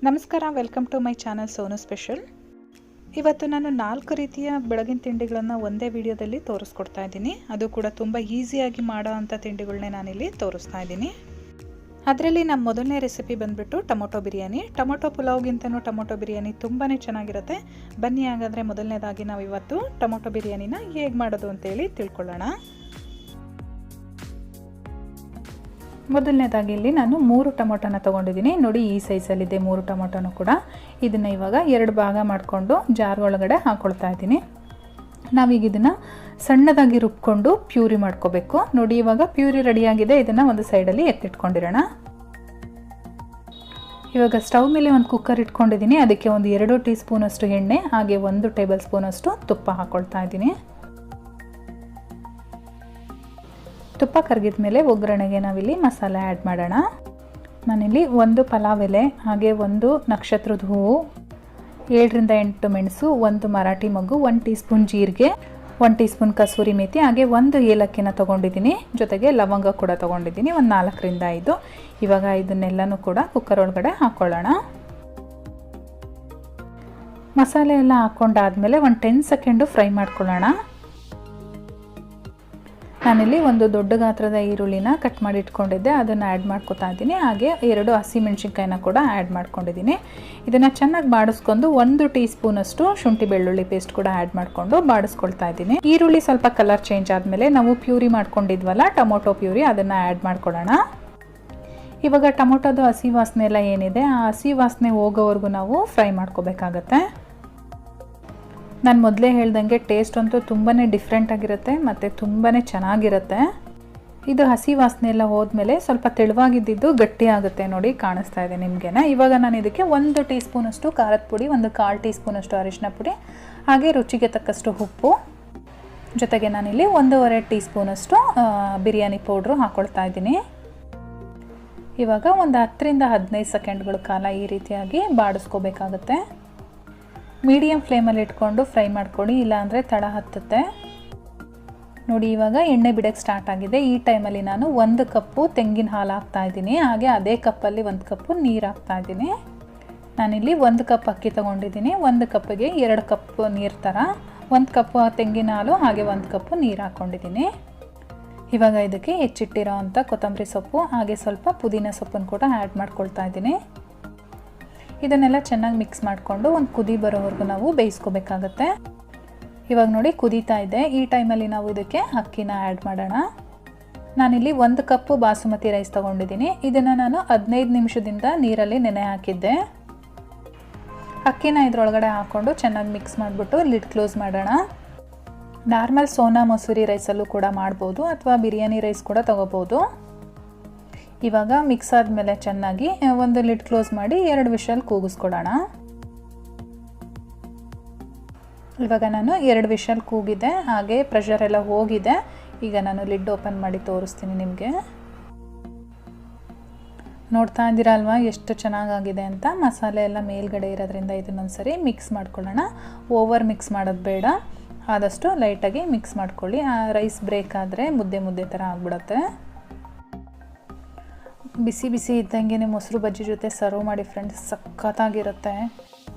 ನಮಸ್ಕಾರ, welcome to my channel Sonu special. ಇವತ್ತು ನಾನು 4 ರೀತಿಯ ಬೆಳಗಿನ ತಿಂಡಿಗಳನ್ನು ಒಂದೇ ವಿಡಿಯೋದಲ್ಲಿ ತೋರಿಸ್ಕೊಡ್ತಾ ಇದ್ದೀನಿ. ಅದು ಕೂಡ ತುಂಬ ಈಸಿಯಾಗಿ ಮಾಡೋ ಅಂಥ ತಿಂಡಿಗಳನ್ನೇ ನಾನಿಲ್ಲಿ ತೋರಿಸ್ತಾ ಇದ್ದೀನಿ. ಅದರಲ್ಲಿ ನಮ್ಮ ಮೊದಲನೇ ರೆಸಿಪಿ ಬಂದುಬಿಟ್ಟು ಟೊಮೊಟೊ ಬಿರಿಯಾನಿ. ಟೊಮೊಟೊ ಪುಲಾವ್ಗಿಂತನೂ ಟೊಮೊಟೊ ಬಿರಿಯಾನಿ ತುಂಬಾ ಚೆನ್ನಾಗಿರುತ್ತೆ. ಬನ್ನಿ ಹಾಗಾದರೆ ಮೊದಲನೇದಾಗಿ ನಾವು ಇವತ್ತು ಟೊಮೊಟೊ ಬಿರಿಯಾನಿನ ಹೇಗೆ ಮಾಡೋದು ಅಂತೇಳಿ ತಿಳ್ಕೊಳ್ಳೋಣ. ಮೊದಲನೇದಾಗಿ ಇಲ್ಲಿ ನಾನು 3 ಟೊಮೊಟೊನ ತೊಗೊಂಡಿದ್ದೀನಿ. ನೋಡಿ, ಈ ಸೈಜಲ್ಲಿದೆ 3 ಟೊಮೊಟೊನೂ ಕೂಡ. ಇದನ್ನು ಇವಾಗ 2 ಭಾಗ ಮಾಡಿಕೊಂಡು ಜಾರ್ ಒಳಗಡೆ ಹಾಕ್ಕೊಳ್ತಾ ಇದ್ದೀನಿ. ನಾವೀಗ ಇದನ್ನು ಸಣ್ಣದಾಗಿ ರುಬ್ಕೊಂಡು ಪ್ಯೂರಿ ಮಾಡ್ಕೋಬೇಕು. ನೋಡಿ, ಇವಾಗ ಪ್ಯೂರಿ ರೆಡಿಯಾಗಿದೆ. ಇದನ್ನು ಒಂದು ಸೈಡಲ್ಲಿ ಎತ್ತಿಟ್ಕೊಂಡಿರೋಣ. ಇವಾಗ ಸ್ಟವ್ ಮೇಲೆ ಒಂದು ಕುಕ್ಕರ್ ಇಟ್ಕೊಂಡಿದ್ದೀನಿ. ಅದಕ್ಕೆ ಒಂದು 2 ಟೀ ಸ್ಪೂನಷ್ಟು ಎಣ್ಣೆ ಹಾಗೆ 1 ಟೇಬಲ್ ಸ್ಪೂನಷ್ಟು ತುಪ್ಪ ಹಾಕ್ಕೊಳ್ತಾ ಇದ್ದೀನಿ. ತುಪ್ಪ ಕರಗಿದ ಮೇಲೆ ಒಗ್ಗರಣೆಗೆ ನಾವಿಲ್ಲಿ ಮಸಾಲೆ ಆ್ಯಡ್ ಮಾಡೋಣ. ನಾನಿಲ್ಲಿ 1 ಪಲಾವ್ ಎಲೆ ಹಾಗೆ 1 ನಕ್ಷತ್ರದ ಹೂವು, 7ರಿಂದ 8 ಮೆಣಸು, 1 ಮರಾಠಿ ಮೊಗ್ಗು, 1 ಟೀ ಸ್ಪೂನ್ ಜೀರಿಗೆ, 1 ಟೀ ಸ್ಪೂನ್ ಕಸೂರಿ ಮೇಥಿ ಹಾಗೆ 1 ಏಲಕ್ಕಿನ ತೊಗೊಂಡಿದ್ದೀನಿ. ಜೊತೆಗೆ ಲವಂಗ ಕೂಡ ತೊಗೊಂಡಿದ್ದೀನಿ, ಒಂದು 4ರಿಂದ 5. ಇವಾಗ ಇದನ್ನೆಲ್ಲನೂ ಕೂಡ ಕುಕ್ಕರ್ ಒಳಗಡೆ ಹಾಕ್ಕೊಳ್ಳೋಣ. ಮಸಾಲೆ ಎಲ್ಲ ಹಾಕ್ಕೊಂಡಾದ್ಮೇಲೆ ಒಂದು 10 ಸೆಕೆಂಡು ಫ್ರೈ ಮಾಡ್ಕೊಳ್ಳೋಣ. ನಾನಿಲ್ಲಿ ಒಂದು ದೊಡ್ಡ ಗಾತ್ರದ ಈರುಳ್ಳಿನ ಕಟ್ ಮಾಡಿ ಇಟ್ಕೊಂಡಿದ್ದೆ, ಅದನ್ನು ಆ್ಯಡ್ ಮಾಡ್ಕೊತಾ ಇದ್ದೀನಿ. ಹಾಗೆ 2 ಹಸಿಮೆಣ್ಸಿನ್ಕಾಯಿನ ಕೂಡ ಆ್ಯಡ್ ಮಾಡ್ಕೊಂಡಿದ್ದೀನಿ. ಇದನ್ನು ಚೆನ್ನಾಗಿ ಬಾಡಿಸ್ಕೊಂಡು 1 ಟೀ ಸ್ಪೂನಷ್ಟು ಶುಂಠಿ ಬೆಳ್ಳುಳ್ಳಿ ಪೇಸ್ಟ್ ಕೂಡ ಆ್ಯಡ್ ಮಾಡಿಕೊಂಡು ಬಾಡಿಸ್ಕೊಳ್ತಾ ಇದ್ದೀನಿ. ಈರುಳ್ಳಿ ಸ್ವಲ್ಪ ಕಲರ್ ಚೇಂಜ್ ಆದಮೇಲೆ ನಾವು ಪ್ಯೂರಿ ಮಾಡ್ಕೊಂಡಿದ್ವಲ್ಲ ಟೊಮೊಟೊ ಪ್ಯೂರಿ, ಅದನ್ನು ಆ್ಯಡ್ ಮಾಡ್ಕೊಳ್ಳೋಣ. ಇವಾಗ ಟೊಮೊಟೊದು ಹಸಿ ವಾಸನೆ ಎಲ್ಲ ಏನಿದೆ, ಆ ಹಸಿ ವಾಸನೆ ಹೋಗೋವರೆಗೂ ನಾವು ಫ್ರೈ ಮಾಡ್ಕೋಬೇಕಾಗತ್ತೆ. ನಾನು ಮೊದಲೇ ಹೇಳ್ದಂಗೆ ಟೇಸ್ಟ್ ಅಂತೂ ತುಂಬಾ ಡಿಫ್ರೆಂಟ್ ಆಗಿರುತ್ತೆ ಮತ್ತು ತುಂಬಾ ಚೆನ್ನಾಗಿರುತ್ತೆ. ಇದು ಹಸಿ ವಾಸನೆ ಎಲ್ಲ ಹೋದ್ಮೇಲೆ ಸ್ವಲ್ಪ ತೆಳುವಾಗಿದ್ದು ಗಟ್ಟಿ ಆಗುತ್ತೆ. ನೋಡಿ, ಕಾಣಿಸ್ತಾ ಇದೆ ನಿಮಗೇನೆ. ಇವಾಗ ನಾನು ಇದಕ್ಕೆ 1 ಟೀ ಸ್ಪೂನಷ್ಟು ಖಾರದ ಪುಡಿ, 1/4 ಟೀ ಸ್ಪೂನಷ್ಟು ಅರಿಶಿನ ಪುಡಿ ಹಾಗೆ ರುಚಿಗೆ ತಕ್ಕಷ್ಟು ಉಪ್ಪು, ಜೊತೆಗೆ ನಾನಿಲ್ಲಿ 1.5 ಟೀ ಸ್ಪೂನಷ್ಟು ಬಿರಿಯಾನಿ ಪೌಡ್ರು ಹಾಕ್ಕೊಳ್ತಾ ಇದ್ದೀನಿ. ಇವಾಗ ಒಂದು 10ರಿಂದ 15 ಸೆಕೆಂಡ್ಗಳ ಕಾಲ ಈ ರೀತಿಯಾಗಿ ಬಾಡಿಸ್ಕೋಬೇಕಾಗತ್ತೆ. ಮೀಡಿಯಮ್ ಫ್ಲೇಮಲ್ಲಿ ಇಟ್ಕೊಂಡು ಫ್ರೈ ಮಾಡ್ಕೊಳ್ಳಿ, ಇಲ್ಲಾಂದರೆ ತಳ ಹತ್ತುತ್ತೆ. ನೋಡಿ, ಇವಾಗ ಎಣ್ಣೆ ಬಿಡೋಕ್ಕೆ ಸ್ಟಾರ್ಟ್ ಆಗಿದೆ. ಈ ಟೈಮಲ್ಲಿ ನಾನು 1 ಕಪ್ಪು ತೆಂಗಿನ ಹಾಲು ಹಾಕ್ತಾಯಿದ್ದೀನಿ. ಹಾಗೆ ಅದೇ ಕಪ್ಪಲ್ಲಿ 1 ಕಪ್ಪು ನೀರು ಹಾಕ್ತಾಯಿದ್ದೀನಿ. ನಾನಿಲ್ಲಿ 1 ಕಪ್ ಅಕ್ಕಿ ತೊಗೊಂಡಿದ್ದೀನಿ. 1 ಕಪ್ಪಿಗೆ 2 ಕಪ್ ನೀರು ಥರ 1 ಕಪ್ ತೆಂಗಿನ ಹಾಲು ಹಾಗೆ 1 ಕಪ್ಪು ನೀರು ಹಾಕ್ಕೊಂಡಿದ್ದೀನಿ. ಇವಾಗ ಇದಕ್ಕೆ ಹೆಚ್ಚಿಟ್ಟಿರೋ ಅಂಥ ಕೊತ್ತಂಬರಿ ಸೊಪ್ಪು ಹಾಗೆ ಸ್ವಲ್ಪ ಪುದೀನ ಸೊಪ್ಪನ್ನು ಕೂಡ ಆ್ಯಡ್ ಮಾಡ್ಕೊಳ್ತಾ ಇದ್ದೀನಿ. ಇದನ್ನೆಲ್ಲ ಚೆನ್ನಾಗಿ ಮಿಕ್ಸ್ ಮಾಡಿಕೊಂಡು ಒಂದು ಕುದಿ ಬರೋವರೆಗೂ ನಾವು ಬೇಯಿಸ್ಕೋಬೇಕಾಗತ್ತೆ. ಇವಾಗ ನೋಡಿ, ಕುದೀತಾ ಇದೆ. ಈ ಟೈಮಲ್ಲಿ ನಾವು ಇದಕ್ಕೆ ಅಕ್ಕಿನ ಆ್ಯಡ್ ಮಾಡೋಣ. ನಾನಿಲ್ಲಿ 1 ಕಪ್ಪು ಬಾಸುಮತಿ ರೈಸ್ ತೊಗೊಂಡಿದ್ದೀನಿ. ಇದನ್ನು ನಾನು 15 ನಿಮಿಷದಿಂದ ನೀರಲ್ಲಿ ನೆನೆ ಹಾಕಿದ್ದೆ. ಅಕ್ಕಿನ ಇದರೊಳಗಡೆ ಹಾಕ್ಕೊಂಡು ಚೆನ್ನಾಗಿ ಮಿಕ್ಸ್ ಮಾಡಿಬಿಟ್ಟು ಲಿಡ್ ಕ್ಲೋಸ್ ಮಾಡೋಣ. ನಾರ್ಮಲ್ ಸೋನಾ ಮಸೂರಿ ರೈಸಲ್ಲೂ ಕೂಡ ಮಾಡ್ಬೋದು ಅಥವಾ ಬಿರಿಯಾನಿ ರೈಸ್ ಕೂಡ ತೊಗೋಬೋದು. ಇವಾಗ ಮಿಕ್ಸ್ ಆದಮೇಲೆ ಚೆನ್ನಾಗಿ ಒಂದು ಲಿಡ್ ಕ್ಲೋಸ್ ಮಾಡಿ 2 ವಿಷಲ್ ಕೂಗಿಸ್ಕೊಡೋಣ. ಇವಾಗ ನಾನು 2 ವಿಷಲ್ ಕೂಗಿದೆ, ಹಾಗೆ ಪ್ರೆಷರ್ ಎಲ್ಲ ಹೋಗಿದೆ. ಈಗ ನಾನು ಲಿಡ್ ಓಪನ್ ಮಾಡಿ ತೋರಿಸ್ತೀನಿ ನಿಮಗೆ. ನೋಡ್ತಾ ಇದ್ದೀರಾ ಅಲ್ವಾ ಎಷ್ಟು ಚೆನ್ನಾಗಾಗಿದೆ ಅಂತ. ಮಸಾಲೆ ಎಲ್ಲ ಮೇಲ್ಗಡೆ ಇರೋದ್ರಿಂದ ಇದನ್ನೊಂದ್ಸರಿ ಮಿಕ್ಸ್ ಮಾಡ್ಕೊಳ್ಳೋಣ. ಓವರ್ ಮಿಕ್ಸ್ ಮಾಡೋದು ಬೇಡ, ಆದಷ್ಟು ಲೈಟಾಗಿ ಮಿಕ್ಸ್ ಮಾಡ್ಕೊಳ್ಳಿ. ರೈಸ್ ಬ್ರೇಕ್ ಆದರೆ ಮುದ್ದೆ ಥರ ಆಗ್ಬಿಡುತ್ತೆ. ಬಿಸಿ ಬಿಸಿ ಇದ್ದಂಗೆ ಮೊಸರು ಬಜ್ಜಿ ಜೊತೆ ಸರ್ವ್ ಮಾಡಿ ಫ್ರೆಂಡ್ಸ್, ಸಖತ್ತಾಗಿರುತ್ತೆ.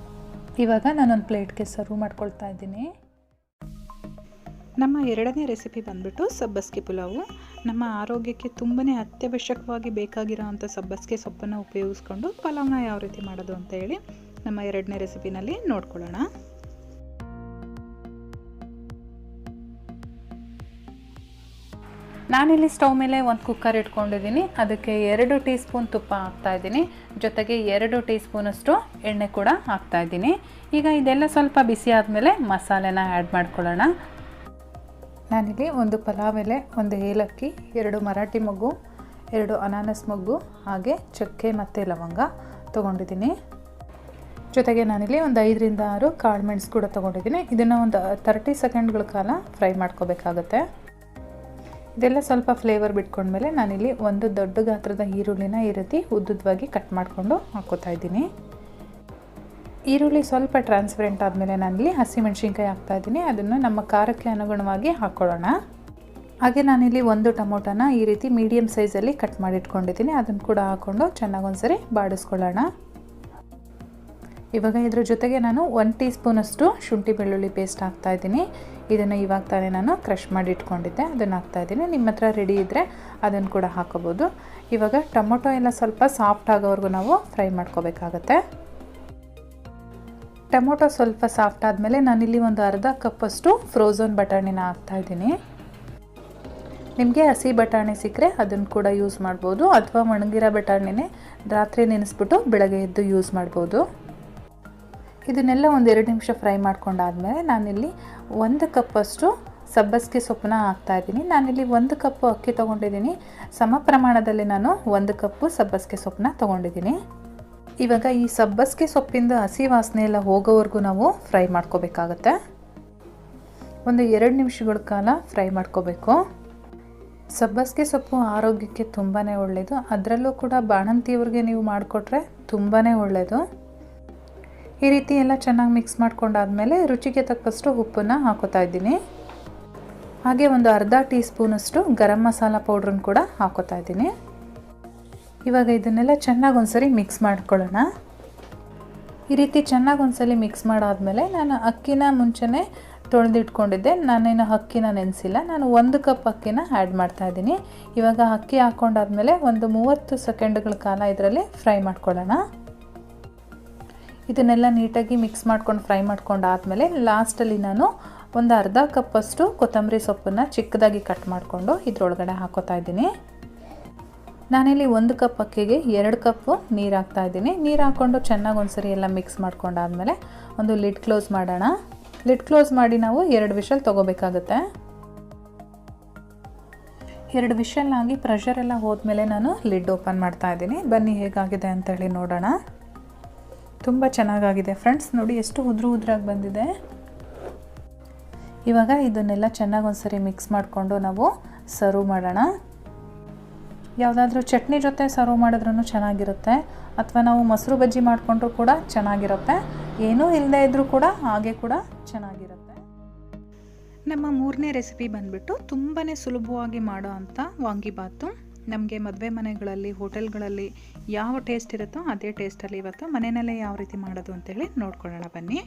ಇವಾಗ ನಾನೊಂದು ಪ್ಲೇಟ್ಗೆ ಸರ್ವ್ ಮಾಡ್ಕೊಳ್ತಾ ಇದ್ದೀನಿ. ನಮ್ಮ 2ನೇ ರೆಸಿಪಿ ಬಂದುಬಿಟ್ಟು ಸಬ್ಬಸಿಗೆ ಪುಲಾವು. ನಮ್ಮ ಆರೋಗ್ಯಕ್ಕೆ ತುಂಬಾ ಅತ್ಯವಶ್ಯಕವಾಗಿ ಬೇಕಾಗಿರೋ ಅಂಥ ಸಬ್ಬಸಿಗೆ ಸೊಪ್ಪನ್ನು ಉಪಯೋಗಿಸ್ಕೊಂಡು ಪಲಾವ್ನ ಯಾವ ರೀತಿ ಮಾಡೋದು ಅಂತ ಹೇಳಿ ನಮ್ಮ 2ನೇ ರೆಸಿಪಿನಲ್ಲಿ ನೋಡ್ಕೊಳ್ಳೋಣ. ನಾನಿಲ್ಲಿ ಸ್ಟವ್ ಮೇಲೆ ಒಂದು ಕುಕ್ಕರ್ ಇಟ್ಕೊಂಡಿದ್ದೀನಿ. ಅದಕ್ಕೆ 2 ಟೀ ಸ್ಪೂನ್ ತುಪ್ಪ ಹಾಕ್ತಾಯಿದ್ದೀನಿ. ಜೊತೆಗೆ 2 ಟೀ ಸ್ಪೂನಷ್ಟು ಎಣ್ಣೆ ಕೂಡ ಹಾಕ್ತಾಯಿದ್ದೀನಿ. ಈಗ ಇದೆಲ್ಲ ಸ್ವಲ್ಪ ಬಿಸಿ ಆದಮೇಲೆ ಮಸಾಲೆನ ಆ್ಯಡ್ ಮಾಡ್ಕೊಳ್ಳೋಣ. ನಾನಿಲ್ಲಿ 1 ಪಲಾವ್ ಎಲೆ, 1 ಏಲಕ್ಕಿ, 2 ಮರಾಠಿ ಮೊಗ್ಗು, 2 ಅನಾನಸ್ ಮೊಗ್ಗು ಹಾಗೆ ಚಕ್ಕೆ ಮತ್ತು ಲವಂಗ ತೊಗೊಂಡಿದ್ದೀನಿ. ಜೊತೆಗೆ ನಾನಿಲ್ಲಿ ಒಂದು 5ರಿಂದ 6 ಕಾಳು ಮೆಣಸು ಕೂಡ ತೊಗೊಂಡಿದ್ದೀನಿ. ಇದನ್ನು ಒಂದು 30 ಸೆಕೆಂಡ್ಗಳ ಕಾಲ ಫ್ರೈ ಮಾಡ್ಕೋಬೇಕಾಗುತ್ತೆ. ಇದೆಲ್ಲ ಸ್ವಲ್ಪ ಫ್ಲೇವರ್ ಬಿಟ್ಕೊಂಡ್ಮೇಲೆ ನಾನಿಲ್ಲಿ 1 ದೊಡ್ಡ ಗಾತ್ರದ ಈರುಳ್ಳಿನ ಈ ರೀತಿ ಉದ್ದುದ್ದವಾಗಿ ಕಟ್ ಮಾಡಿಕೊಂಡು ಹಾಕ್ಕೋತಾ ಇದ್ದೀನಿ. ಈರುಳ್ಳಿ ಸ್ವಲ್ಪ ಟ್ರಾನ್ಸ್ಪರೆಂಟ್ ಆದಮೇಲೆ ನಾನಿಲ್ಲಿ ಹಸಿಮೆಣ್ಸಿನ್ಕಾಯಿ ಹಾಕ್ತಾಯಿದ್ದೀನಿ. ಅದನ್ನು ನಮ್ಮ ಖಾರಕ್ಕೆ ಅನುಗುಣವಾಗಿ ಹಾಕ್ಕೊಳ್ಳೋಣ. ಹಾಗೆ ನಾನಿಲ್ಲಿ 1 ಟೊಮೊಟೊನ ಈ ರೀತಿ ಮೀಡಿಯಮ್ ಸೈಜಲ್ಲಿ ಕಟ್ ಮಾಡಿ ಇಟ್ಕೊಂಡಿದ್ದೀನಿ. ಅದನ್ನು ಕೂಡ ಹಾಕ್ಕೊಂಡು ಚೆನ್ನಾಗಿ ಒಂದ್ಸರಿ ಬಾಡಿಸ್ಕೊಳ್ಳೋಣ. ಇವಾಗ ಇದ್ರ ಜೊತೆಗೆ ನಾನು 1 ಟೀ ಸ್ಪೂನಷ್ಟು ಶುಂಠಿ ಬೆಳ್ಳುಳ್ಳಿ ಪೇಸ್ಟ್ ಹಾಕ್ತಾಯಿದ್ದೀನಿ. ಇದನ್ನು ಇವಾಗ ತಾನೇ ನಾನು ಕ್ರಷ್ ಮಾಡಿ ಇಟ್ಕೊಂಡಿದ್ದೆ, ಅದನ್ನು ಹಾಕ್ತಾಯಿದ್ದೀನಿ. ನಿಮ್ಮ ಹತ್ರ ರೆಡಿ ಇದ್ದರೆ ಅದನ್ನು ಕೂಡ ಹಾಕೋಬೋದು. ಇವಾಗ ಟೊಮೊಟೊ ಎಲ್ಲ ಸ್ವಲ್ಪ ಸಾಫ್ಟ್ ಆಗೋವರೆಗೂ ನಾವು ಫ್ರೈ ಮಾಡ್ಕೋಬೇಕಾಗತ್ತೆ. ಟೊಮೊಟೊ ಸ್ವಲ್ಪ ಸಾಫ್ಟ್ ಆದಮೇಲೆ ನಾನಿಲ್ಲಿ ಒಂದು ಅರ್ಧ ಕಪ್ಪಷ್ಟು ಫ್ರೋಝನ್ ಬಟಾಣಿನ ಹಾಕ್ತಾಯಿದ್ದೀನಿ. ನಿಮಗೆ ಹಸಿ ಬಟಾಣಿ ಸಿಕ್ಕರೆ ಅದನ್ನು ಕೂಡ ಯೂಸ್ ಮಾಡ್ಬೋದು, ಅಥವಾ ಒಣಗಿರೋ ಬಟಾಣಿನೇ ರಾತ್ರಿ ನೆನೆಸ್ಬಿಟ್ಟು ಬೆಳಗ್ಗೆ ಎದ್ದು ಯೂಸ್ ಮಾಡ್ಬೋದು. ಇದನ್ನೆಲ್ಲ ಒಂದು 2 ನಿಮಿಷ ಫ್ರೈ ಮಾಡ್ಕೊಂಡಾದ್ಮೇಲೆ ನಾನಿಲ್ಲಿ 1 ಕಪ್ಪಷ್ಟು ಸಬ್ಬಸಿಗೆ ಸೊಪ್ಪನ್ನ ಹಾಕ್ತಾಯಿದ್ದೀನಿ. ನಾನಿಲ್ಲಿ 1 ಕಪ್ಪು ಅಕ್ಕಿ ತೊಗೊಂಡಿದ್ದೀನಿ, ಸಮ ಪ್ರಮಾಣದಲ್ಲಿ ನಾನು 1 ಕಪ್ಪು ಸಬ್ಬಸಿಗೆ ಸೊಪ್ಪನ್ನ ತೊಗೊಂಡಿದ್ದೀನಿ. ಇವಾಗ ಈ ಸಬ್ಬಸಿಗೆ ಸೊಪ್ಪಿಂದ ಹಸಿ ವಾಸನೆ ಎಲ್ಲ ಹೋಗೋವರೆಗೂ ನಾವು ಫ್ರೈ ಮಾಡ್ಕೋಬೇಕಾಗತ್ತೆ. ಒಂದು 2 ನಿಮಿಷಗಳ ಕಾಲ ಫ್ರೈ ಮಾಡ್ಕೋಬೇಕು. ಸಬ್ಬಸಿಗೆ ಸೊಪ್ಪು ಆರೋಗ್ಯಕ್ಕೆ ತುಂಬಾ ಒಳ್ಳೆಯದು, ಅದರಲ್ಲೂ ಕೂಡ ಬಾಣಂತಿಯವ್ರಿಗೆ ನೀವು ಮಾಡಿಕೊಟ್ರೆ ತುಂಬಾ ಒಳ್ಳೆಯದು. ಈ ರೀತಿ ಎಲ್ಲ ಚೆನ್ನಾಗಿ ಮಿಕ್ಸ್ ಮಾಡ್ಕೊಂಡಾದ್ಮೇಲೆ ರುಚಿಗೆ ತಕ್ಕಷ್ಟು ಉಪ್ಪನ್ನು ಹಾಕೋತಾ ಇದ್ದೀನಿ. ಹಾಗೆ ಒಂದು ಅರ್ಧ ಟೀ ಸ್ಪೂನಷ್ಟು ಗರಂ ಮಸಾಲ ಪೌಡ್ರನ್ನು ಕೂಡ ಹಾಕೋತಾ ಇದ್ದೀನಿ. ಇವಾಗ ಇದನ್ನೆಲ್ಲ ಚೆನ್ನಾಗಿ ಒಂದ್ಸರಿ ಮಿಕ್ಸ್ ಮಾಡ್ಕೊಳ್ಳೋಣ. ಈ ರೀತಿ ಚೆನ್ನಾಗಿ ಒಂದ್ಸಲಿ ಮಿಕ್ಸ್ ಮಾಡಾದ್ಮೇಲೆ ನಾನು ಅಕ್ಕಿನ ಮುಂಚೆನೇ ತೊಳೆದಿಟ್ಕೊಂಡಿದ್ದೆ. ನಾನೇನು ಅಕ್ಕಿನ ನೆನೆಸಿಲ್ಲ, ನಾನು 1 ಕಪ್ ಅಕ್ಕಿನ ಆ್ಯಡ್ ಮಾಡ್ತಾಯಿದ್ದೀನಿ. ಇವಾಗ ಅಕ್ಕಿ ಹಾಕ್ಕೊಂಡಾದ್ಮೇಲೆ ಒಂದು 30 ಸೆಕೆಂಡ್ಗಳ ಕಾಲ ಇದರಲ್ಲಿ ಫ್ರೈ ಮಾಡ್ಕೊಳ್ಳೋಣ. ಇದನ್ನೆಲ್ಲ ನೀಟಾಗಿ ಮಿಕ್ಸ್ ಮಾಡ್ಕೊಂಡು ಫ್ರೈ ಮಾಡ್ಕೊಂಡಾದ್ಮೇಲೆ ಲಾಸ್ಟಲ್ಲಿ ನಾನು ಒಂದು ಅರ್ಧ ಕಪ್ಪಷ್ಟು ಕೊತ್ತಂಬರಿ ಸೊಪ್ಪನ್ನು ಚಿಕ್ಕದಾಗಿ ಕಟ್ ಮಾಡಿಕೊಂಡು ಇದರೊಳಗಡೆ ಹಾಕೋತಾ ಇದ್ದೀನಿ. ನಾನಿಲ್ಲಿ 1 ಕಪ್ ಅಕ್ಕಿಗೆ 2 ಕಪ್ಪು ನೀರು ಹಾಕ್ತಾಯಿದ್ದೀನಿ. ನೀರು ಹಾಕ್ಕೊಂಡು ಚೆನ್ನಾಗಿ ಒಂದ್ಸರಿ ಎಲ್ಲ ಮಿಕ್ಸ್ ಮಾಡ್ಕೊಂಡಾದ್ಮೇಲೆ ಒಂದು ಲಿಡ್ ಕ್ಲೋಸ್ ಮಾಡೋಣ. ಲಿಡ್ ಕ್ಲೋಸ್ ಮಾಡಿ ನಾವು 2 ವಿಷಲ್ ತೊಗೋಬೇಕಾಗುತ್ತೆ. 2 ವಿಷಲ್ ಆಗಿ ಪ್ರೆಷರ್ ಎಲ್ಲ ಹೋದ್ಮೇಲೆ ನಾನು ಲಿಡ್ ಓಪನ್ ಮಾಡ್ತಾಯಿದ್ದೀನಿ. ಬನ್ನಿ ಹೇಗಾಗಿದೆ ಅಂತೇಳಿ ನೋಡೋಣ. ತುಂಬ ಚೆನ್ನಾಗಾಗಿದೆ ಫ್ರೆಂಡ್ಸ್, ನೋಡಿ ಎಷ್ಟು ಉದ್ರಾಗಿ ಬಂದಿದೆ. ಇವಾಗ ಇದನ್ನೆಲ್ಲ ಚೆನ್ನಾಗಿ ಒಂದ್ಸರಿ ಮಿಕ್ಸ್ ಮಾಡಿಕೊಂಡು ನಾವು ಸರ್ವ್ ಮಾಡೋಣ. ಯಾವುದಾದ್ರೂ ಚಟ್ನಿ ಜೊತೆ ಸರ್ವ್ ಮಾಡಿದ್ರೂ ಚೆನ್ನಾಗಿರುತ್ತೆ, ಅಥವಾ ನಾವು ಮೊಸರು ಬಜ್ಜಿ ಮಾಡಿಕೊಂಡ್ರೂ ಕೂಡ ಚೆನ್ನಾಗಿರುತ್ತೆ. ಏನೂ ಇಲ್ಲದೇ ಇದ್ದರೂ ಕೂಡ ಹಾಗೆ ಕೂಡ ಚೆನ್ನಾಗಿರುತ್ತೆ. ನಮ್ಮ 3ನೇ ರೆಸಿಪಿ ಬಂದುಬಿಟ್ಟು ತುಂಬಾ ಸುಲಭವಾಗಿ ಮಾಡೋ ಅಂಥ ವಾಂಗಿಬಾತು. ನಮಗೆ ಮದುವೆ ಮನೆಗಳಲ್ಲಿ, ಹೋಟೆಲ್ಗಳಲ್ಲಿ ಯಾವ ಟೇಸ್ಟ್ ಇರುತ್ತೋ ಅದೇ ಟೇಸ್ಟಲ್ಲಿ ಇವತ್ತು ಮನೆಯಲ್ಲೇ ಯಾವ ರೀತಿ ಮಾಡೋದು ಅಂತೇಳಿ ನೋಡ್ಕೊಳ್ಳೋಣ ಬನ್ನಿ.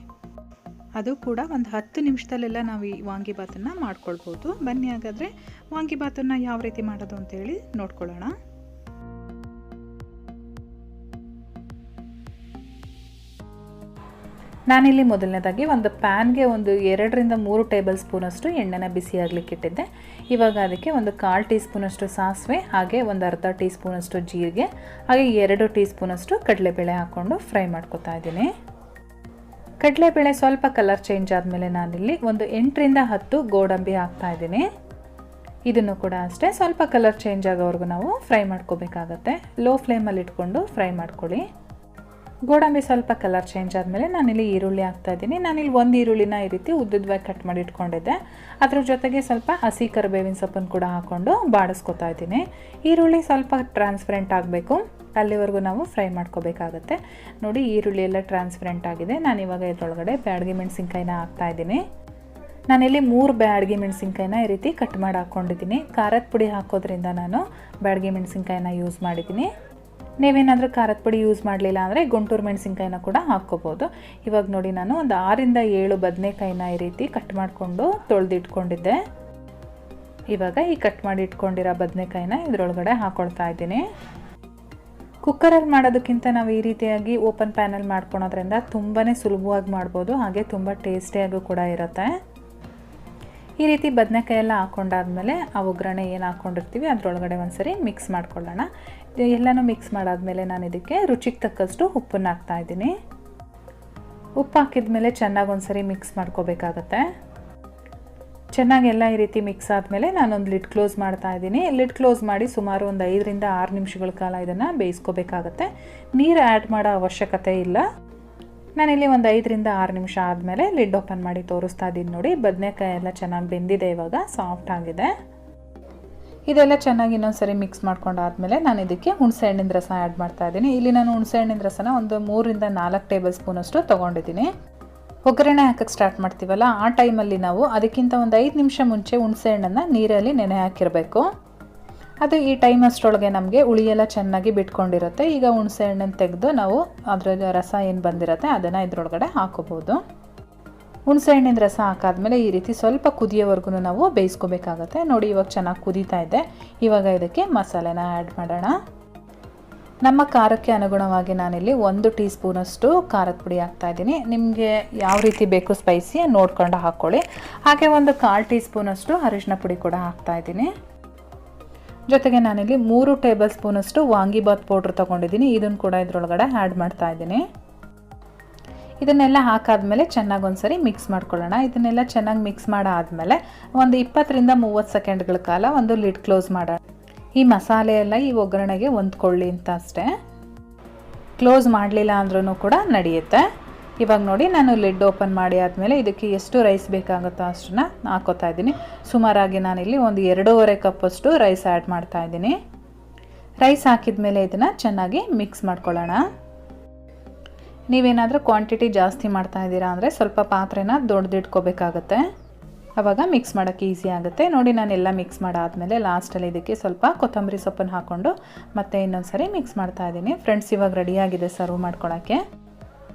ಅದು ಕೂಡ ಒಂದು 10 ನಿಮಿಷದಲ್ಲೆಲ್ಲ ನಾವು ಈ ವಾಂಗಿಬಾತನ್ನು ಮಾಡ್ಕೊಳ್ಬೋದು. ಬನ್ನಿ ಹಾಗಾದರೆ ವಾಂಗಿಬಾತನ್ನು ಯಾವ ರೀತಿ ಮಾಡೋದು ಅಂತೇಳಿ ನೋಡ್ಕೊಳ್ಳೋಣ. ನಾನಿಲ್ಲಿ ಮೊದಲನೇದಾಗಿ ಒಂದು ಪ್ಯಾನ್ಗೆ ಒಂದು 2 ರಿಂದ 3 ಟೇಬಲ್ ಸ್ಪೂನಷ್ಟು ಎಣ್ಣೆನ ಬಿಸಿ ಆಗಲಿಕ್ಕೆ ಇಟ್ಟಿದ್ದೆ. ಇವಾಗ ಅದಕ್ಕೆ ಒಂದು 1/4 ಟೀ ಸ್ಪೂನಷ್ಟು ಸಾಸಿವೆ, ಹಾಗೆ ಒಂದು ಅರ್ಧ ಟೀ ಸ್ಪೂನಷ್ಟು ಜೀರಿಗೆ, ಹಾಗೆ 2 ಟೀ ಸ್ಪೂನಷ್ಟು ಕಡಲೆಬೇಳೆ ಹಾಕ್ಕೊಂಡು ಫ್ರೈ ಮಾಡ್ಕೊತಾ ಇದ್ದೀನಿ. ಕಡಲೆಬೇಳೆ ಸ್ವಲ್ಪ ಕಲರ್ ಚೇಂಜ್ ಆದಮೇಲೆ ನಾನಿಲ್ಲಿ ಒಂದು 8 ರಿಂದ 10 ಗೋಡಂಬಿ ಹಾಕ್ತಾ ಇದ್ದೀನಿ. ಇದನ್ನು ಕೂಡ ಅಷ್ಟೇ ಸ್ವಲ್ಪ ಕಲರ್ ಚೇಂಜ್ ಆಗೋವರೆಗೂ ನಾವು ಫ್ರೈ ಮಾಡ್ಕೋಬೇಕಾಗತ್ತೆ. ಲೋ ಫ್ಲೇಮಲ್ಲಿ ಇಟ್ಕೊಂಡು ಫ್ರೈ ಮಾಡ್ಕೊಳ್ಳಿ. ಗೋಡಂಬಿ ಸ್ವಲ್ಪ ಕಲರ್ ಚೇಂಜ್ ಆದಮೇಲೆ ನಾನಿಲ್ಲಿ ಈರುಳ್ಳಿ ಹಾಕ್ತಾಯಿದ್ದೀನಿ. ನಾನಿಲ್ಲಿ 1 ಈರುಳ್ಳಿನ ಈ ರೀತಿ ಉದ್ದುದ್ವಾಗಿ ಕಟ್ ಮಾಡಿ ಇಟ್ಕೊಂಡಿದ್ದೆ. ಅದ್ರ ಜೊತೆಗೆ ಸ್ವಲ್ಪ ಹಸಿ ಕರಿಬೇವಿನ ಸೊಪ್ಪನ್ನು ಕೂಡ ಹಾಕ್ಕೊಂಡು ಬಾಡಿಸ್ಕೊತಾ ಇದ್ದೀನಿ. ಈರುಳ್ಳಿ ಸ್ವಲ್ಪ ಟ್ರಾನ್ಸ್ಪರೆಂಟ್ ಆಗಬೇಕು, ಅಲ್ಲಿವರೆಗೂ ನಾವು ಫ್ರೈ ಮಾಡ್ಕೋಬೇಕಾಗತ್ತೆ. ನೋಡಿ ಈರುಳ್ಳಿ ಎಲ್ಲ ಟ್ರಾನ್ಸ್ಪರೆಂಟ್ ಆಗಿದೆ. ನಾನಿವಾಗ ಇದರೊಳಗಡೆ ಬ್ಯಾಡಗಿ ಮೆಣಸಿನ್ಕಾಯಿನ ಹಾಕ್ತಾಯಿದ್ದೀನಿ. ನಾನಿಲ್ಲಿ 3 ಬ್ಯಾಡಗಿ ಮೆಣಸಿನ್ಕಾಯಿನ ಈ ರೀತಿ ಕಟ್ ಮಾಡಿ ಹಾಕ್ಕೊಂಡಿದ್ದೀನಿ. ಖಾರದ ಪುಡಿ ಹಾಕೋದ್ರಿಂದ ನಾನು ಬ್ಯಾಡಗಿ ಮೆಣಸಿನ್ಕಾಯಿನ ಯೂಸ್ ಮಾಡಿದ್ದೀನಿ. ನೀವೇನಾದರೂ ಖಾರದ ಪುಡಿ ಯೂಸ್ ಮಾಡಲಿಲ್ಲ ಅಂದರೆ ಗುಂಟೂರು ಮೆಣಸಿನ್ಕಾಯಿನ ಕೂಡ ಹಾಕ್ಕೋಬೋದು. ಇವಾಗ ನೋಡಿ ನಾನು ಒಂದು 6 ರಿಂದ 7 ಬದನೆಕಾಯಿನ ಈ ರೀತಿ ಕಟ್ ಮಾಡಿಕೊಂಡು ತೊಳೆದಿಟ್ಕೊಂಡಿದ್ದೆ. ಇವಾಗ ಈ ಕಟ್ ಮಾಡಿ ಇಟ್ಕೊಂಡಿರೋ ಬದನೆಕಾಯಿನ ಇದರೊಳಗಡೆ ಹಾಕ್ಕೊಳ್ತಾ ಇದ್ದೀನಿ. ಕುಕ್ಕರಲ್ಲಿ ಮಾಡೋದಕ್ಕಿಂತ ನಾವು ಈ ರೀತಿಯಾಗಿ ಓಪನ್ ಪ್ಯಾನಲ್ಲಿ ಮಾಡ್ಕೊಳೋದ್ರಿಂದ ತುಂಬಾ ಸುಲಭವಾಗಿ ಮಾಡ್ಬೋದು, ಹಾಗೆ ತುಂಬ ಟೇಸ್ಟಿಯಾಗೂ ಕೂಡ ಇರುತ್ತೆ. ಈ ರೀತಿ ಬದನೆಕಾಯಿ ಎಲ್ಲ ಹಾಕ್ಕೊಂಡಾದ್ಮೇಲೆ ಆ ಒಗ್ಗರಣೆ ಏನು ಹಾಕ್ಕೊಂಡಿರ್ತೀವಿ ಅದರೊಳಗಡೆ ಒಂದ್ಸರಿ ಮಿಕ್ಸ್ ಮಾಡ್ಕೊಳ್ಳೋಣ. ಎಲ್ಲನೂ ಮಿಕ್ಸ್ ಮಾಡಾದ್ಮೇಲೆ ನಾನು ಇದಕ್ಕೆ ರುಚಿಗೆ ತಕ್ಕಷ್ಟು ಉಪ್ಪನ್ನು ಹಾಕ್ತಾಯಿದ್ದೀನಿ. ಉಪ್ಪು ಹಾಕಿದ್ಮೇಲೆ ಚೆನ್ನಾಗಿ ಒಂದ್ಸರಿ ಮಿಕ್ಸ್ ಮಾಡ್ಕೋಬೇಕಾಗತ್ತೆ. ಚೆನ್ನಾಗೆಲ್ಲ ಈ ರೀತಿ ಮಿಕ್ಸ್ ಆದಮೇಲೆ ನಾನೊಂದು ಲಿಡ್ ಕ್ಲೋಸ್ ಮಾಡ್ತಾ ಇದ್ದೀನಿ. ಲಿಡ್ ಕ್ಲೋಸ್ ಮಾಡಿ ಸುಮಾರು ಒಂದು 5 ರಿಂದ 6 ನಿಮಿಷಗಳ ಕಾಲ ಇದನ್ನು ಬೇಯಿಸ್ಕೋಬೇಕಾಗತ್ತೆ. ನೀರು ಆ್ಯಡ್ ಮಾಡೋ ಅವಶ್ಯಕತೆ ಇಲ್ಲ. ನಾನಿಲ್ಲಿ ಒಂದು 5 ರಿಂದ 6 ನಿಮಿಷ ಆದಮೇಲೆ ಲಿಡ್ ಓಪನ್ ಮಾಡಿ ತೋರಿಸ್ತಾ ಇದ್ದೀನಿ. ನೋಡಿ ಬದನೆಕಾಯಿ ಎಲ್ಲ ಚೆನ್ನಾಗಿ ಬೆಂದಿದೆ, ಇವಾಗ ಸಾಫ್ಟ್ ಆಗಿದೆ. ಇದೆಲ್ಲ ಚೆನ್ನಾಗಿ ಇನ್ನೊಂದ್ಸರಿ ಮಿಕ್ಸ್ ಮಾಡ್ಕೊಂಡಾದ್ಮೇಲೆ ನಾನು ಇದಕ್ಕೆ ಹುಣಸೆ ಹಣ್ಣಿನ ರಸ ಆ್ಯಡ್ ಮಾಡ್ತಾ ಇದ್ದೀನಿ. ಇಲ್ಲಿ ನಾನು ಹುಣಸೆ ಹಣ್ಣಿನ ರಸನ ಒಂದು 3 ರಿಂದ 4 ಟೇಬಲ್ ಸ್ಪೂನಷ್ಟು ತೊಗೊಂಡಿದ್ದೀನಿ. ಒಗ್ಗರಣೆ ಹಾಕಕ್ಕೆ ಸ್ಟಾರ್ಟ್ ಮಾಡ್ತೀವಲ್ಲ ಆ ಟೈಮಲ್ಲಿ ನಾವು ಅದಕ್ಕಿಂತ ಒಂದು 5 ನಿಮಿಷ ಮುಂಚೆ ಹುಣಸೆ ಹಣ್ಣನ್ನು ನೀರಲ್ಲಿ ನೆನೆ ಹಾಕಿರಬೇಕು. ಅದು ಈ ಟೈಮ್ ಅಷ್ಟರೊಳಗೆ ನಮಗೆ ಹುಳಿಯೆಲ್ಲ ಚೆನ್ನಾಗಿ ಬಿಟ್ಕೊಂಡಿರುತ್ತೆ. ಈಗ ಹುಣಸೆ ಹಣ್ಣನ್ನು ತೆಗೆದು ನಾವು ಅದರ ರಸ ಏನು ಬಂದಿರುತ್ತೆ ಅದನ್ನು ಇದರೊಳಗಡೆ ಹಾಕೋಬೋದು. ಹುಣಸೆ ಹಣ್ಣಿನ ರಸ ಹಾಕಾದ್ಮೇಲೆ ಈ ರೀತಿ ಸ್ವಲ್ಪ ಕುದಿಯೋವರೆಗೂ ನಾವು ಬೇಯಿಸ್ಕೋಬೇಕಾಗತ್ತೆ. ನೋಡಿ ಇವಾಗ ಚೆನ್ನಾಗಿ ಕುದೀತಾ ಇದೆ. ಇವಾಗ ಇದಕ್ಕೆ ಮಸಾಲೆನ ಆ್ಯಡ್ ಮಾಡೋಣ. ನಮ್ಮ ಖಾರಕ್ಕೆ ಅನುಗುಣವಾಗಿ ನಾನಿಲ್ಲಿ 1 ಟೀ ಸ್ಪೂನಷ್ಟು ಖಾರದ ಪುಡಿ ಹಾಕ್ತಾಯಿದ್ದೀನಿ. ನಿಮಗೆ ಯಾವ ರೀತಿ ಬೇಕು ಸ್ಪೈಸಿ ನೋಡ್ಕೊಂಡು ಹಾಕ್ಕೊಳ್ಳಿ. ಹಾಗೆ 1/4 ಟೀ ಸ್ಪೂನಷ್ಟು ಅರಿಶಿನ ಪುಡಿ ಕೂಡ ಹಾಕ್ತಾಯಿದ್ದೀನಿ. ಜೊತೆಗೆ ನಾನಿಲ್ಲಿ 3 ಟೇಬಲ್ ಸ್ಪೂನಷ್ಟು ವಾಂಗಿಬಾತ್ ಪೌಡ್ರ್ ತೊಗೊಂಡಿದ್ದೀನಿ. ಇದನ್ನು ಕೂಡ ಇದರೊಳಗಡೆ ಆ್ಯಡ್ ಮಾಡ್ತಾಯಿದ್ದೀನಿ. ಇದನ್ನೆಲ್ಲ ಹಾಕಾದ್ಮೇಲೆ ಚೆನ್ನಾಗಿ ಒಂದ್ಸರಿ ಮಿಕ್ಸ್ ಮಾಡ್ಕೊಳ್ಳೋಣ. ಇದನ್ನೆಲ್ಲ ಚೆನ್ನಾಗಿ ಮಿಕ್ಸ್ ಮಾಡಾದ್ಮೇಲೆ ಒಂದು 20 ರಿಂದ 30 ಸೆಕೆಂಡ್ಗಳ ಕಾಲ ಒಂದು ಲಿಡ್ ಕ್ಲೋಸ್ ಮಾಡೋಣ. ಈ ಮಸಾಲೆ ಎಲ್ಲ ಈ ಒಗ್ಗರಣೆಗೆ ಹೊಂದ್ಕೊಳ್ಳಿ ಅಂತ ಅಷ್ಟೇ. ಕ್ಲೋಸ್ ಮಾಡಲಿಲ್ಲ ಅಂದ್ರೂ ಕೂಡ ನಡೆಯುತ್ತೆ. ಇವಾಗ ನೋಡಿ ನಾನು ಲಿಡ್ ಓಪನ್ ಮಾಡಿ ಆದಮೇಲೆ ಇದಕ್ಕೆ ಎಷ್ಟು ರೈಸ್ ಬೇಕಾಗುತ್ತೋ ಅಷ್ಟನ್ನ ಹಾಕೋತಾ ಇದ್ದೀನಿ. ಸುಮಾರಾಗಿ ನಾನಿಲ್ಲಿ ಒಂದು 2.5 ಕಪ್ಪಷ್ಟು ರೈಸ್ ಆ್ಯಡ್ ಮಾಡ್ತಾ ಇದ್ದೀನಿ. ರೈಸ್ ಹಾಕಿದ ಮೇಲೆ ಇದನ್ನು ಚೆನ್ನಾಗಿ ಮಿಕ್ಸ್ ಮಾಡ್ಕೊಳ್ಳೋಣ. ನೀವೇನಾದರೂ ಕ್ವಾಂಟಿಟಿ ಜಾಸ್ತಿ ಮಾಡ್ತಾ ಇದ್ದೀರಾ ಅಂದರೆ ಸ್ವಲ್ಪ ಪಾತ್ರೆನ ದೊಡ್ಡದಿಟ್ಕೋಬೇಕಾಗತ್ತೆ. ಆವಾಗ ಮಿಕ್ಸ್ ಮಾಡೋಕ್ಕೆ ಈಸಿ ಆಗುತ್ತೆ. ನೋಡಿ ನಾನೆಲ್ಲ ಮಿಕ್ಸ್ ಮಾಡಾದಮೇಲೆ ಲಾಸ್ಟಲ್ಲಿ ಇದಕ್ಕೆ ಸ್ವಲ್ಪ ಕೊತ್ತಂಬರಿ ಸೊಪ್ಪನ್ನು ಹಾಕ್ಕೊಂಡು ಮತ್ತೆ ಇನ್ನೊಂದು ಸರಿ ಮಿಕ್ಸ್ ಮಾಡ್ತಾ ಇದ್ದೀನಿ. ಫ್ರೆಂಡ್ಸ್, ಇವಾಗ ರೆಡಿಯಾಗಿದೆ ಸರ್ವ್ ಮಾಡ್ಕೊಳ್ಳೋಕ್ಕೆ.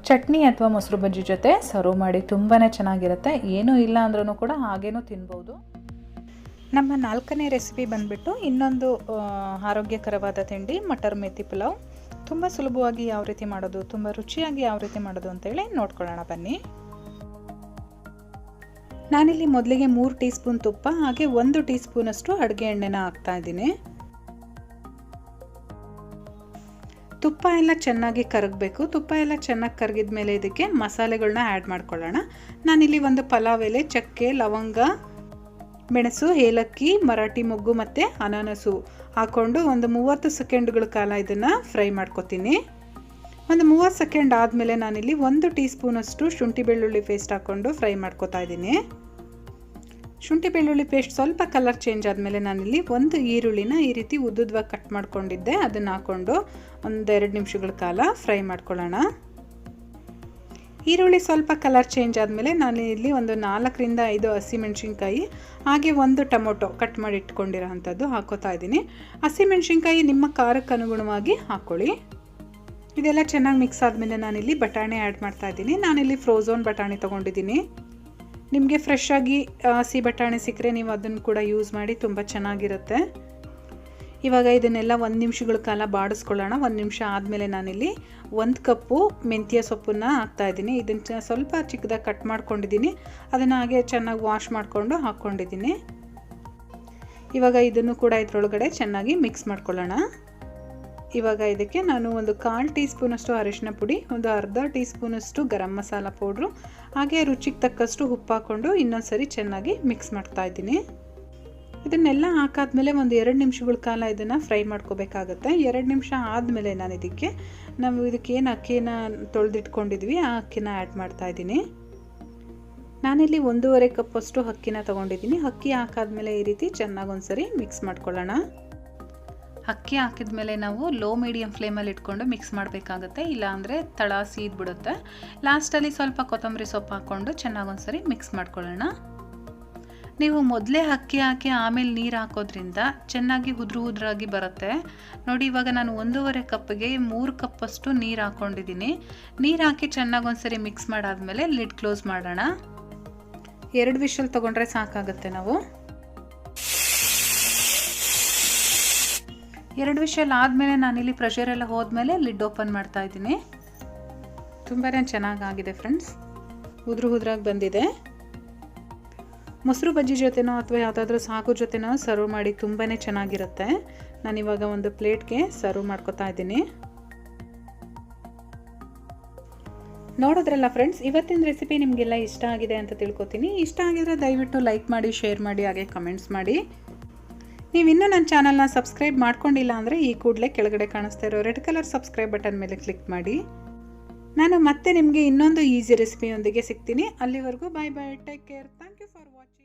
ಚಟ್ನಿ ಅಥವಾ ಮೊಸರು ಬಜ್ಜಿ ಜೊತೆ ಸರ್ವ್ ಮಾಡಿ ತುಂಬಾ ಚೆನ್ನಾಗಿರುತ್ತೆ. ಏನೂ ಇಲ್ಲ ಅಂದ್ರೂ ಕೂಡ ಹಾಗೇನೂ ತಿನ್ಬೋದು. ನಮ್ಮ 4ನೇ ರೆಸಿಪಿ ಬಂದುಬಿಟ್ಟು ಇನ್ನೊಂದು ಆರೋಗ್ಯಕರವಾದ ತಿಂಡಿ ಮಟರ್ ಮೇಥಿ ಪುಲಾವ್. ತುಂಬ ಸುಲಭವಾಗಿ ಯಾವ ರೀತಿ ಮಾಡೋದು, ತುಂಬ ರುಚಿಯಾಗಿ ಯಾವ ರೀತಿ ಮಾಡೋದು ಅಂತೇಳಿ ನೋಡ್ಕೊಳ್ಳೋಣ ಬನ್ನಿ. ನಾನಿಲ್ಲಿ ಮೊದಲಿಗೆ 3 ಟೀ ಸ್ಪೂನ್ ತುಪ್ಪ ಹಾಗೆ 1 ಟೀ ಸ್ಪೂನಷ್ಟು ಅಡುಗೆ ಎಣ್ಣೆನ ಹಾಕ್ತಾ ಇದ್ದೀನಿ. ತುಪ್ಪ ಎಲ್ಲ ಚೆನ್ನಾಗಿ ಕರಗಬೇಕು. ತುಪ್ಪ ಎಲ್ಲ ಚೆನ್ನಾಗಿ ಕರಗಿದ ಮೇಲೆ ಇದಕ್ಕೆ ಮಸಾಲೆಗಳನ್ನ ಆ್ಯಡ್ ಮಾಡ್ಕೊಳ್ಳೋಣ. ನಾನಿಲ್ಲಿ ಒಂದು ಪಲಾವ್ ಎಲೆ, ಚಕ್ಕೆ, ಲವಂಗ, ಮೆಣಸು, ಏಲಕ್ಕಿ, ಮರಾಠಿ ಮೊಗ್ಗು ಮತ್ತು ಅನಾನಸು ಹಾಕ್ಕೊಂಡು ಒಂದು 30 ಸೆಕೆಂಡ್ಗಳ ಕಾಲ ಇದನ್ನು ಫ್ರೈ ಮಾಡ್ಕೊತೀನಿ. ಒಂದು 30 ಸೆಕೆಂಡ್ ಆದಮೇಲೆ ನಾನಿಲ್ಲಿ 1 ಟೀ ಸ್ಪೂನಷ್ಟು ಶುಂಠಿ ಬೆಳ್ಳುಳ್ಳಿ ಪೇಸ್ಟ್ ಹಾಕ್ಕೊಂಡು ಫ್ರೈ ಮಾಡ್ಕೊತಾ ಇದ್ದೀನಿ. ಶುಂಠಿ ಬೆಳ್ಳುಳ್ಳಿ ಪೇಸ್ಟ್ ಸ್ವಲ್ಪ ಕಲರ್ ಚೇಂಜ್ ಆದಮೇಲೆ ನಾನಿಲ್ಲಿ 1 ಈರುಳ್ಳಿನ ಈ ರೀತಿ ಉದ್ದುದ್ವಾಗಿ ಕಟ್ ಮಾಡ್ಕೊಂಡಿದ್ದೆ. ಅದನ್ನು ಹಾಕ್ಕೊಂಡು ಒಂದು 2 ನಿಮಿಷಗಳ ಕಾಲ ಫ್ರೈ ಮಾಡ್ಕೊಳ್ಳೋಣ. ಈರುಳ್ಳಿ ಸ್ವಲ್ಪ ಕಲರ್ ಚೇಂಜ್ ಆದಮೇಲೆ ನಾನು ಇಲ್ಲಿ ಒಂದು 4 ರಿಂದ 5 ಹಸಿಮೆಣಸಿನ್ಕಾಯಿ ಹಾಗೆ 1 ಟೊಮೊಟೊ ಕಟ್ ಮಾಡಿ ಇಟ್ಕೊಂಡಿರೋ ಅಂಥದ್ದು ಹಾಕೋತಾ ಇದ್ದೀನಿ. ಹಸಿಮೆಣಸಿನ್ಕಾಯಿ ನಿಮ್ಮ ಖಾರಕ್ಕೆ ಅನುಗುಣವಾಗಿ ಹಾಕ್ಕೊಳ್ಳಿ. ಇದೆಲ್ಲ ಚೆನ್ನಾಗಿ ಮಿಕ್ಸ್ ಆದಮೇಲೆ ನಾನಿಲ್ಲಿ ಬಟಾಣಿ ಆ್ಯಡ್ ಮಾಡ್ತಾ ಇದ್ದೀನಿ. ನಾನಿಲ್ಲಿ ಫ್ರೋಝನ್ ಬಟಾಣಿ ತೊಗೊಂಡಿದ್ದೀನಿ. ನಿಮಗೆ ಫ್ರೆಶ್ ಆಗಿ ಹಸಿ ಬಟಾಣಿ ಸಿಕ್ಕರೆ ನೀವು ಅದನ್ನು ಕೂಡ ಯೂಸ್ ಮಾಡಿ, ತುಂಬ ಚೆನ್ನಾಗಿರುತ್ತೆ. ಇವಾಗ ಇದನ್ನೆಲ್ಲ 1 ನಿಮಿಷಗಳ ಕಾಲ ಬಾಡಿಸ್ಕೊಳ್ಳೋಣ. 1 ನಿಮಿಷ ಆದಮೇಲೆ ನಾನಿಲ್ಲಿ 1 ಕಪ್ಪು ಮೆಂತ್ಯ ಸೊಪ್ಪನ್ನು ಹಾಕ್ತಾಯಿದ್ದೀನಿ. ಇದನ್ನು ಸ್ವಲ್ಪ ಚಿಕ್ಕದಾಗಿ ಕಟ್ ಮಾಡ್ಕೊಂಡಿದ್ದೀನಿ. ಅದನ್ನು ಹಾಗೆ ಚೆನ್ನಾಗಿ ವಾಶ್ ಮಾಡಿಕೊಂಡು ಹಾಕ್ಕೊಂಡಿದ್ದೀನಿ. ಇವಾಗ ಇದನ್ನು ಕೂಡ ಇದರೊಳಗಡೆ ಚೆನ್ನಾಗಿ ಮಿಕ್ಸ್ ಮಾಡ್ಕೊಳ್ಳೋಣ. ಇವಾಗ ಇದಕ್ಕೆ ನಾನು ಒಂದು 1/4 ಟೀ ಸ್ಪೂನಷ್ಟು ಅರಿಶಿನ ಪುಡಿ, ಒಂದು ಅರ್ಧ ಟೀ ಸ್ಪೂನಷ್ಟು ಗರಂ ಮಸಾಲ ಪೌಡ್ರು ಹಾಗೆ ರುಚಿಗೆ ತಕ್ಕಷ್ಟು ಉಪ್ಪು ಹಾಕ್ಕೊಂಡು ಇನ್ನೊಂದು ಸರಿ ಚೆನ್ನಾಗಿ ಮಿಕ್ಸ್ ಮಾಡ್ತಾಯಿದ್ದೀನಿ. ಇದನ್ನೆಲ್ಲ ಹಾಕಾದ್ಮೇಲೆ ಒಂದು 2 ನಿಮಿಷಗಳ ಕಾಲ ಇದನ್ನು ಫ್ರೈ ಮಾಡ್ಕೋಬೇಕಾಗತ್ತೆ. 2 ನಿಮಿಷ ಆದಮೇಲೆ ನಾವು ಇದಕ್ಕೆ ಏನು ಅಕ್ಕಿನ ತೊಳೆದಿಟ್ಕೊಂಡಿದ್ವಿ ಆ ಅಕ್ಕಿನ ಆ್ಯಡ್ ಮಾಡ್ತಾಯಿದ್ದೀನಿ. ನಾನಿಲ್ಲಿ 1.5 ಕಪ್ಪಷ್ಟು ಅಕ್ಕಿನ ತೊಗೊಂಡಿದ್ದೀನಿ. ಅಕ್ಕಿ ಹಾಕಾದ್ಮೇಲೆ ಈ ರೀತಿ ಚೆನ್ನಾಗಿ ಒಂದ್ಸರಿ ಮಿಕ್ಸ್ ಮಾಡ್ಕೊಳ್ಳೋಣ. ಅಕ್ಕಿ ಹಾಕಿದ ಮೇಲೆ ನಾವು ಲೋ ಮೀಡಿಯಮ್ ಫ್ಲೇಮಲ್ಲಿ ಇಟ್ಕೊಂಡು ಮಿಕ್ಸ್ ಮಾಡಬೇಕಾಗತ್ತೆ, ಇಲ್ಲಾಂದರೆ ತಳ ಸೀದ್ಬಿಡುತ್ತೆ. ಲಾಸ್ಟಲ್ಲಿ ಸ್ವಲ್ಪ ಕೊತ್ತಂಬರಿ ಸೊಪ್ಪು ಹಾಕ್ಕೊಂಡು ಚೆನ್ನಾಗಿ ಒಂದ್ಸರಿ ಮಿಕ್ಸ್ ಮಾಡ್ಕೊಳ್ಳೋಣ. ನೀವು ಮೊದಲೇ ಅಕ್ಕಿ ಹಾಕಿ ಆಮೇಲೆ ನೀರು ಹಾಕೋದ್ರಿಂದ ಚೆನ್ನಾಗಿ ಉದ್ರಾಗಿ ಬರುತ್ತೆ. ನೋಡಿ ಇವಾಗ ನಾನು 1.5 ಕಪ್ಪಿಗೆ 3 ಕಪ್ಪಷ್ಟು ನೀರು ಹಾಕ್ಕೊಂಡಿದ್ದೀನಿ. ನೀರು ಹಾಕಿ ಚೆನ್ನಾಗಿ ಒಂದ್ಸರಿ ಮಿಕ್ಸ್ ಮಾಡಾದ್ಮೇಲೆ ಲಿಡ್ ಕ್ಲೋಸ್ ಮಾಡೋಣ. 2 ವಿಷಲ್ ತೊಗೊಂಡ್ರೆ ಸಾಕಾಗುತ್ತೆ. ನಾವು 2 ವಿಷಲ್ ಆದಮೇಲೆ ನಾನಿಲ್ಲಿ ಪ್ರೆಷರ್ ಎಲ್ಲ ಹೋದ್ಮೇಲೆ ಲಿಡ್ ಓಪನ್ ಮಾಡ್ತಾ ಇದ್ದೀನಿ. ತುಂಬಾ ಚೆನ್ನಾಗಾಗಿದೆ ಫ್ರೆಂಡ್ಸ್, ಉದ್ರಾಗಿ ಬಂದಿದೆ. ಮೊಸರು ಬಜ್ಜಿ ಜೊತೆನೋ ಅಥವಾ ಯಾವುದಾದ್ರೂ ಸಾಗು ಜೊತೆನೋ ಸರ್ವ್ ಮಾಡಿ ತುಂಬಾ ಚೆನ್ನಾಗಿರುತ್ತೆ. ನಾನಿವಾಗ ಒಂದು ಪ್ಲೇಟ್ಗೆ ಸರ್ವ್ ಮಾಡ್ಕೊತಾ ಇದ್ದೀನಿ. ನೋಡೋದ್ರಲ್ಲ ಫ್ರೆಂಡ್ಸ್, ಇವತ್ತಿನ ರೆಸಿಪಿ ನಿಮಗೆಲ್ಲ ಇಷ್ಟ ಆಗಿದೆ ಅಂತ ತಿಳ್ಕೊತೀನಿ. ಇಷ್ಟ ಆಗಿದ್ರೆ ದಯವಿಟ್ಟು ಲೈಕ್ ಮಾಡಿ, ಶೇರ್ ಮಾಡಿ, ಹಾಗೆ ಕಮೆಂಟ್ಸ್ ಮಾಡಿ. ನೀವಿನ್ನೂ ನನ್ನ ಚಾನಲ್ನ ಸಬ್ಸ್ಕ್ರೈಬ್ ಮಾಡ್ಕೊಂಡಿಲ್ಲ ಅಂದರೆ ಈ ಕೂಡಲೇ ಕೆಳಗಡೆ ಕಾಣಿಸ್ತಾ ಇರೋ ರೆಡ್ ಕಲರ್ ಸಬ್ಸ್ಕ್ರೈಬ್ ಬಟನ್ ಮೇಲೆ ಕ್ಲಿಕ್ ಮಾಡಿ. ನಾನು ಮತ್ತೆ ನಿಮಗೆ ಇನ್ನೊಂದು ಈಸಿ ರೆಸಿಪಿಯೊಂದಿಗೆ ಸಿಗ್ತೀನಿ. ಅಲ್ಲಿವರೆಗೂ bye bye, take care, thank you for watching.